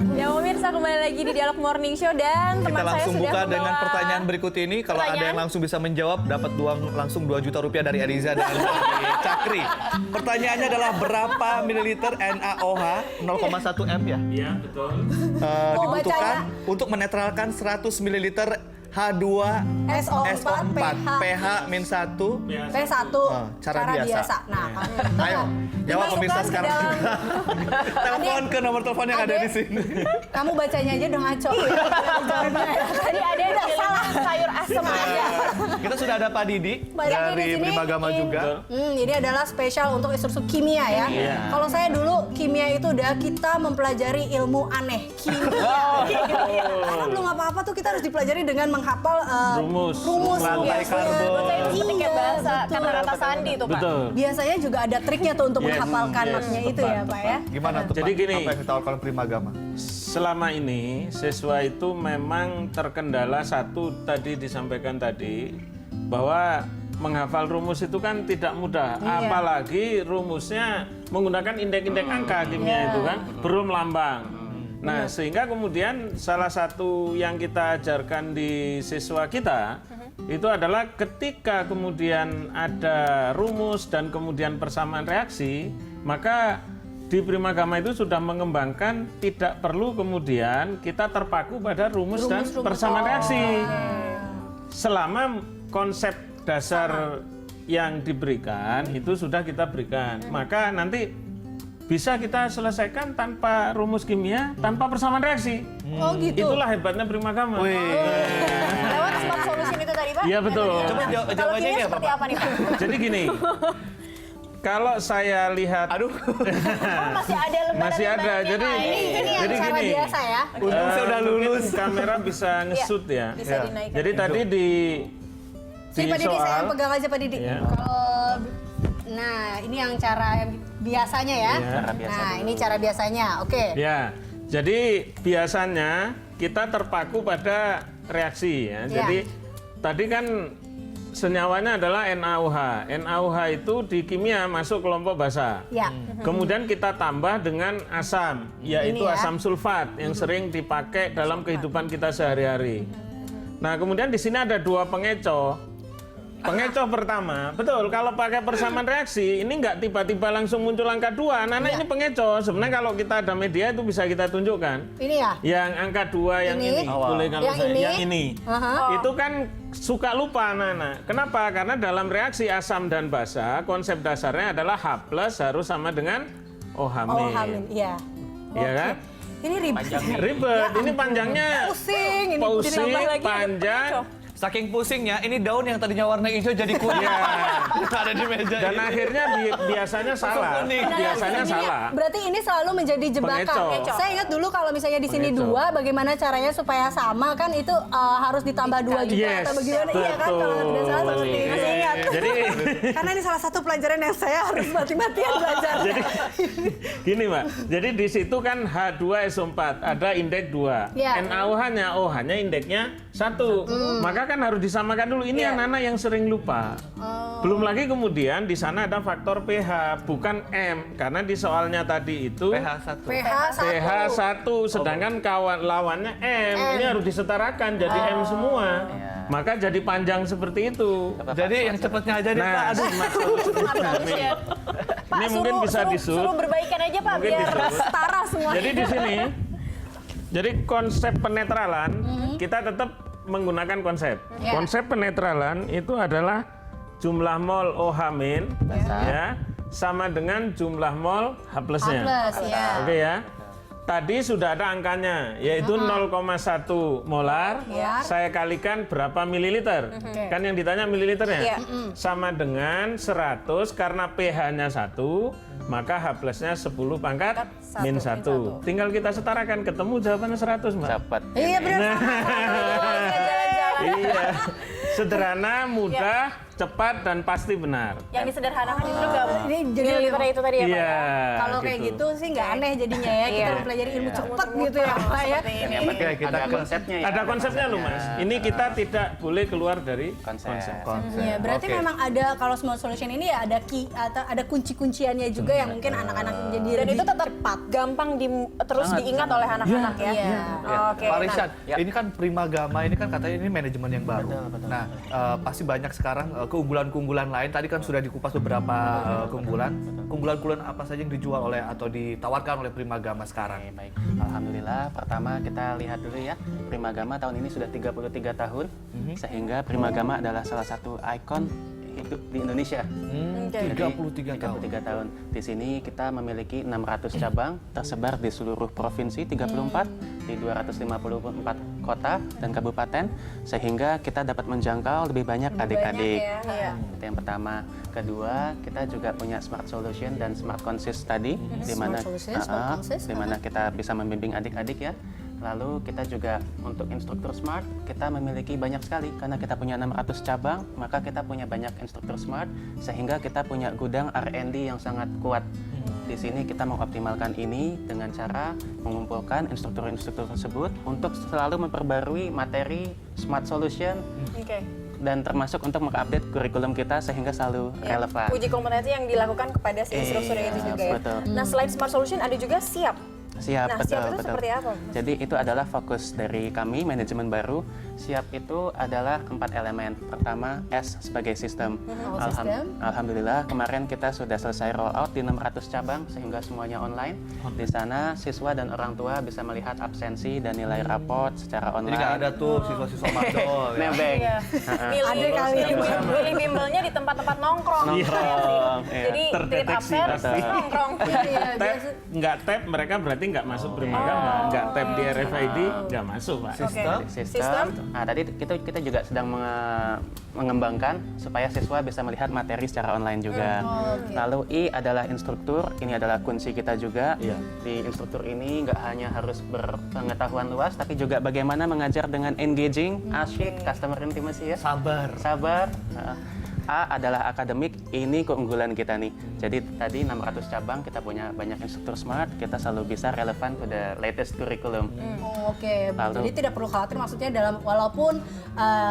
Ya pemirsa, kembali lagi di Dialog Morning Show dan teman Kita saya langsung sudah buka membawa dengan pertanyaan berikut ini. Kalau ada yang langsung bisa menjawab, dapat langsung 2 juta rupiah dari Ariza dan dari Cakri. Pertanyaannya adalah berapa mililiter NaOH 0,1 M ya? Iya, betul. Dibutuhkan untuk menetralkan 100 mililiter H2SO4 pH min 1. P1 cara biasa. Nah, Ayo, jawab pemirsa dimasukkan ke sekarang dalam- juga. Telepon ke nomor telepon yang ada Ade. di sini. kamu bacanya aja udah ngaco. Tadi ada yang salah sayur asem aja. Kita sudah ada Pak Didi Banyak di dari sini. Primagama juga. Ini adalah spesial untuk instruksi kimia ya. Iya. Kalau saya dulu kimia itu udah kita mempelajari ilmu aneh kimia. Karena belum apa-apa tuh kita harus dipelajari dengan menghafal Rumus. Rantai karbon. Saya seperti kayak bahasa betul. kata-kata sandi tuh Pak. Betul. Biasanya juga ada triknya tuh untuk Yes, menghafalkan yes, matnya itu tepat, ya Pak ya. Gimana tuh Jadi Pak? gini. Apa yang ditawarkan Primagama? Selama ini siswa itu memang terkendala satu tadi disampaikan tadi bahwa menghafal rumus itu kan tidak mudah, apalagi rumusnya menggunakan indeks-indeks angka kimia itu kan belum lambang. Nah, sehingga kemudian salah satu yang kita ajarkan di siswa kita itu adalah ketika kemudian ada rumus dan kemudian persamaan reaksi, maka di Primagama itu sudah mengembangkan tidak perlu kemudian kita terpaku pada rumus dan persamaan reaksi. Selama konsep dasar yang diberikan itu sudah kita berikan, maka nanti bisa kita selesaikan tanpa rumus kimia, tanpa persamaan reaksi. Oh gitu. Itulah hebatnya Primagama. Lewat smart solution itu tadi Pak. Iya betul. Coba Kalau jawabannya kimia ini apa seperti Pak? apa nih Pak? Jadi gini, kalau saya lihat, Aduh, Masih ada lembaran. masih ada. Jadi Ini yang cara biasa ya. untung saya udah mungkin lulus. kamera bisa nge-shoot ya. Bisa dinaikkan. Jadi tadi di Pak Didi saya soal, pegang aja Pak Didi. Iya. Nah, ini yang cara yang biasanya ya. Iya. Nah, ini cara biasanya. Oke. ya, jadi biasanya kita terpaku pada reaksi ya. Jadi tadi kan senyawanya adalah NaOH. NaOH itu di kimia masuk kelompok basa. Ya. Kemudian kita tambah dengan asam, yaitu Ini ya. asam sulfat yang sering dipakai dalam kehidupan kita sehari-hari. Nah, kemudian di sini ada 2 pengecoh. Pengecoh pertama, betul, kalau pakai persamaan reaksi, ini nggak tiba-tiba langsung muncul angka 2. Nah, ini pengecoh. Sebenarnya kalau kita ada media itu bisa kita tunjukkan. Ini ya. Yang angka 2 yang Ini? ini, boleh kalau Yang saya, ini? yang ini. Aha. Itu kan suka lupa anak-anak. Kenapa? Karena dalam reaksi asam dan basa, konsep dasarnya adalah H+ harus sama dengan OH-. Oh, Hamin. Iya. Iya kan? Ini ribet. Ribet, ini panjangnya Pusing ini. pusing, ditambah lagi ada panjang. Saking pusingnya, ini daun yang tadinya warna hijau jadi kuning. Iya. Ada di meja Dan ini. akhirnya biasanya salah. kuning. Biasanya Jadinya, salah. Berarti ini selalu menjadi jebakan. Pengecoh. Saya ingat dulu kalau misalnya di sini Pengecoh. 2, bagaimana caranya supaya sama kan itu harus ditambah 2 juga Yes, atau bagaimana? Iya kan kalau tidak salah betul. seperti itu. Masih ingat. Jadi Karena ini salah satu pelajaran yang saya harus mati-matian belajar. jadi gini, Mbak. Jadi di situ kan H2SO4 ada indeks 2. Iya. NaOH-nya, OH-nya indeksnya 1. Maka kan harus disamakan dulu. Ini anak-anak yang sering lupa. Belum lagi kemudian di sana ada faktor pH, bukan M. Karena di soalnya tadi itu pH 1. pH 1. pH 1, sedangkan lawannya M. Ini harus disetarakan jadi M semua. Maka jadi panjang seperti itu. Jadi yang cepatnya aja deh Pak. Nah, Aduh. ini mungkin bisa suruh disut. berbaikan aja Pak Mungkin biar disut. setara semua. Jadi di sini, jadi konsep penetralan kita tetap menggunakan konsep. Ya. Konsep penetralan itu adalah jumlah mol OH- ya sama dengan jumlah mol H+-nya. ya. Oke ya. Tadi sudah ada angkanya, yaitu 0,1 molar. Ya. Saya kalikan berapa mililiter. Kan yang ditanya mililiternya. Iya. Sama dengan 100, karena pH-nya 1, maka H+-nya 10 pangkat min 1. Tinggal kita setarakan, ketemu jawabannya 100, Mbak. Dapat. Iya benar. Iya. Sederhana, mudah, cepat dan pasti benar. Yang disederhanakan itu juga Ini jadi militer itu tadi ya Pak? Iya. kalau kayak gitu sih nggak aneh jadinya ya, kita Iya. mempelajari ilmu cepat gitu ya Pak ya. Oke, kita Ada ke konsepnya ya. Ada konsepnya loh Mas. Ini kita tidak boleh keluar dari Konsep. konsep. Iya, berarti Oke. memang ada kalau smart solution ini ya ada key atau ada kunci-kunciannya juga yang mungkin anak-anak jadi Dan lebih itu tetap cepat. gampang terus diingat oleh anak-anak ya. Iya. Oke. Pak nah, Rishad, Ya. ini kan Primagama, ini kan katanya ini manajemen yang baru. Betul. Nah, pasti banyak sekarang keunggulan-keunggulan lain. Tadi kan sudah dikupas beberapa keunggulan. Keunggulan-keunggulan apa saja yang dijual oleh atau ditawarkan oleh Primagama sekarang? Oke, baik. Alhamdulillah, pertama kita lihat dulu ya, Primagama tahun ini sudah 33 tahun, sehingga Primagama adalah salah satu ikon hidup di Indonesia. Jadi, 33 tahun. 33 tahun. Di sini kita memiliki 600 cabang tersebar di seluruh provinsi 34 di 254 kota dan kabupaten, sehingga kita dapat menjangkau lebih banyak adik-adik. Iya. Itu yang pertama. Kedua, kita juga punya smart solution dan smart consist tadi, di mana Smart consist, di mana kita bisa membimbing adik-adik ya. Lalu kita juga untuk instruktur smart, kita memiliki banyak sekali karena kita punya 600 cabang, maka kita punya banyak instruktur smart sehingga kita punya gudang R&D yang sangat kuat. Di sini kita mengoptimalkan ini dengan cara mengumpulkan instruktur-instruktur tersebut untuk selalu memperbarui materi smart solution Oke. dan termasuk untuk mengupdate kurikulum kita sehingga selalu relevan. Uji kompetensi yang dilakukan kepada si instruktur itu juga ya. betul. Nah, selain smart solution ada juga siap. Siap, Nah, betul, siap itu betul. seperti apa? Jadi itu adalah fokus dari kami, manajemen baru. Siap itu adalah 4 elemen. Pertama, S sebagai sistem. Sistem. Alhamdulillah, kemarin kita sudah selesai roll out di 600 cabang, sehingga semuanya online. Di sana, siswa dan orang tua bisa melihat absensi dan nilai raport secara Jadi nggak online. ada tuh siswa-siswa madol ya. Nebeng. Iya. Milih, Ada kali. milih bimbelnya di tempat-tempat nongkrong. Nongkrong, iya. Jadi trip Terdeteksi absen, pasti. nongkrong. Iya, Tap, nggak tap mereka berarti nggak masuk Primagama, nggak tap di RFID nggak masuk Pak. Sistem. Sistem. Nah, tadi kita juga sedang mengembangkan supaya siswa bisa melihat materi secara online juga. Lalu I adalah instruktur. Ini adalah kunci kita juga. Di instruktur ini nggak hanya harus berpengetahuan luas, tapi juga bagaimana mengajar dengan engaging, asyik, customer intimacy ya. Sabar. Sabar. A adalah akademik, ini keunggulan kita nih. Jadi tadi 600 cabang, kita punya banyak instruktur smart, kita selalu bisa relevan to the latest curriculum. Oh, oke. Lalu- Jadi tidak perlu khawatir, maksudnya dalam walaupun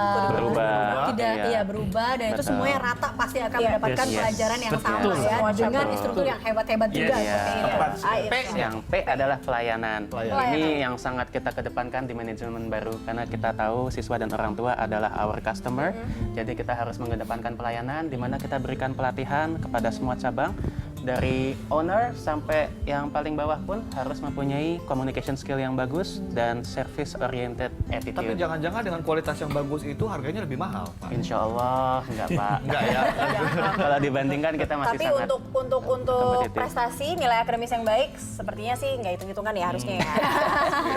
Berubah, tidak iya. berubah dan itu Betul. semuanya rata pasti akan mendapatkan Yes. pelajaran yang Betul. sama ya Semua dengan cabang. instruktur yang hebat-hebat juga Yes. seperti ini. Tepat. P, yang P adalah pelayanan. Pelayanan. Ini yang sangat kita kedepankan di manajemen baru karena kita tahu siswa dan orang tua adalah our customer. Jadi kita harus mengedepankan pelayanan di mana kita berikan pelatihan kepada semua cabang dari owner sampai yang paling bawah pun harus mempunyai communication skill yang bagus dan service oriented Tapi attitude. jangan-jangan dengan kualitas yang bagus itu harganya lebih mahal, Pak. Insya Allah enggak Pak. Enggak ya. Kalau dibandingkan kita masih Tapi sangat untuk kompetitif. prestasi nilai akademis yang baik sepertinya sih nggak hitung-hitungan ya harusnya ya.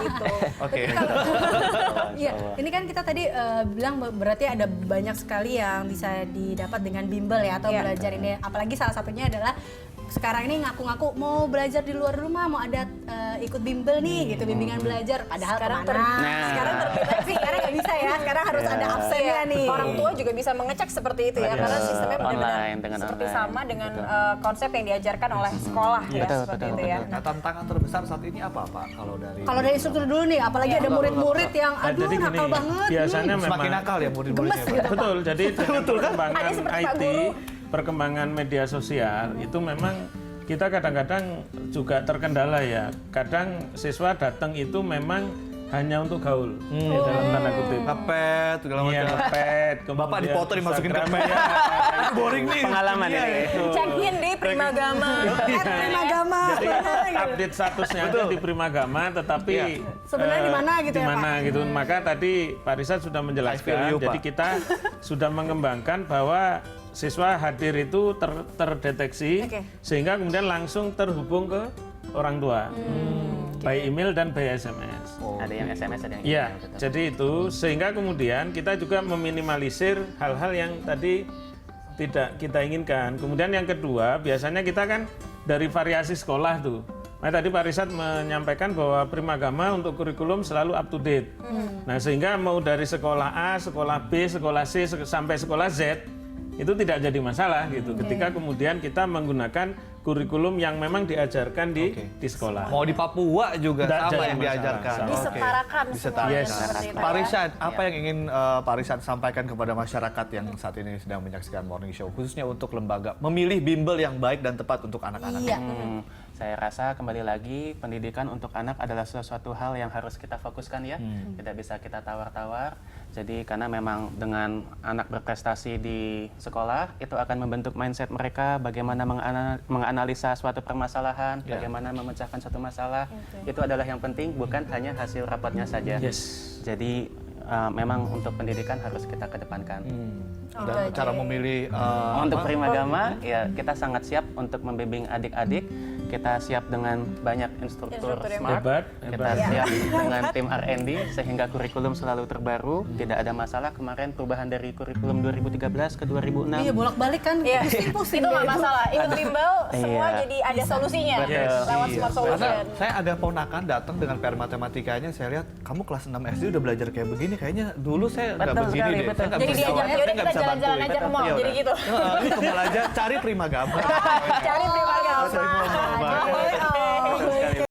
Gitu. Oke. Iya, ini kan kita tadi bilang berarti ada banyak sekali yang bisa didapat dengan bimbel ya atau Iya. belajar ini. Apalagi salah satunya adalah sekarang ini ngaku-ngaku mau belajar di luar rumah, mau ada ikut bimbel nih gitu, bimbingan belajar. Padahal Sekarang Nah. sekarang terbebas sih. sekarang nggak bisa ya, sekarang harus ada absennya Iya, nih. orang tua juga bisa mengecek seperti itu ya, Betul. karena sistemnya benar-benar Online, dengan seperti online. sama dengan Betul. konsep yang diajarkan oleh sekolah ya, Betul, seperti betul, itu ya. Nah, tantangan terbesar saat ini apa, Pak? Kalau dari Kalau dari instruktur dulu nih, apalagi ada murid-murid yang Nah, aduh jadi gini, nakal banget biasanya nih. semakin memang nakal ya murid-muridnya, Gemes Pak? gitu. betul. Jadi dengan perkembangan Ada seperti Pak IT, Guru. perkembangan media sosial itu memang kita kadang-kadang juga terkendala ya. Kadang siswa datang itu memang hanya untuk gaul, ya, dalam tanda kutip. Ngepet, segala Iya, macam. ngepet, Bapak kemudian dipoto dimasukin ke Instagram. pet. Boring nih. Pengalaman Iya, ini. ya. Check in di Primagama. Primagama. Jadi update statusnya aja di Primagama, tetapi Iya. Sebenarnya di mana gitu di ya, mana Pak? gitu. Maka tadi Pak Rizal sudah I feel menjelaskan. you, Jadi Pak. kita sudah mengembangkan bahwa siswa hadir itu terdeteksi Oke. sehingga kemudian langsung terhubung ke orang tua, by email dan by SMS. ada yang SMS, ada yang Iya, email, betul. jadi itu sehingga kemudian kita juga meminimalisir hal-hal yang tadi tidak kita inginkan. Kemudian yang kedua, biasanya kita kan dari variasi sekolah tuh. Nah, tadi Pak Risat menyampaikan bahwa Primagama untuk kurikulum selalu up to date. Nah, sehingga mau dari sekolah A, sekolah B, sekolah C sampai sekolah Z itu tidak jadi masalah gitu. Ketika kemudian kita menggunakan kurikulum yang memang diajarkan di sekolah. Mau di Papua juga Nggak sama jadi yang masalah, diajarkan. sama. Disetarakan semuanya Yes. seperti itu. Pak ya. Rishad, apa yang ingin Pak Rishad sampaikan kepada masyarakat yang saat ini sedang menyaksikan Morning Show, khususnya untuk lembaga memilih bimbel yang baik dan tepat untuk anak-anak? Iya. Saya rasa kembali lagi pendidikan untuk anak adalah sesuatu hal yang harus kita fokuskan ya. Tidak bisa kita tawar-tawar. Jadi karena memang dengan anak berprestasi di sekolah itu akan membentuk mindset mereka bagaimana menganalisa suatu permasalahan, bagaimana memecahkan suatu masalah. Itu adalah yang penting, bukan hanya hasil rapotnya saja. Yes. Jadi memang untuk pendidikan harus kita kedepankan. Dan cara memilih Untuk Primagama, ya kita sangat siap untuk membimbing adik-adik. Kita siap dengan banyak instruktur Instruktur yang smart. Hebat, Kita hebat. siap dengan tim R&D sehingga kurikulum selalu terbaru. Tidak ada masalah. Kemarin perubahan dari kurikulum 2013 ke 2006. Iya, bolak-balik kan Iya. pusing-pusing. Itu nggak deh. masalah. Ikut bimbel semua Iya. jadi ada solusinya Betul. lewat Iya. smart Karena solution. saya ada ponakan datang dengan PR matematikanya, saya lihat kamu kelas 6 SD udah belajar kayak begini, kayaknya dulu saya nggak Betul begini sekali, deh. betul. Saya nggak Jadi bisa diajak, jawab, yaudah saya kita nggak bisa jalan-jalan bantuin. aja ke mall, Iya jadi udah. gitu. Ini kemana aja cari Primagama. Cari Primagama. Cari Primagama.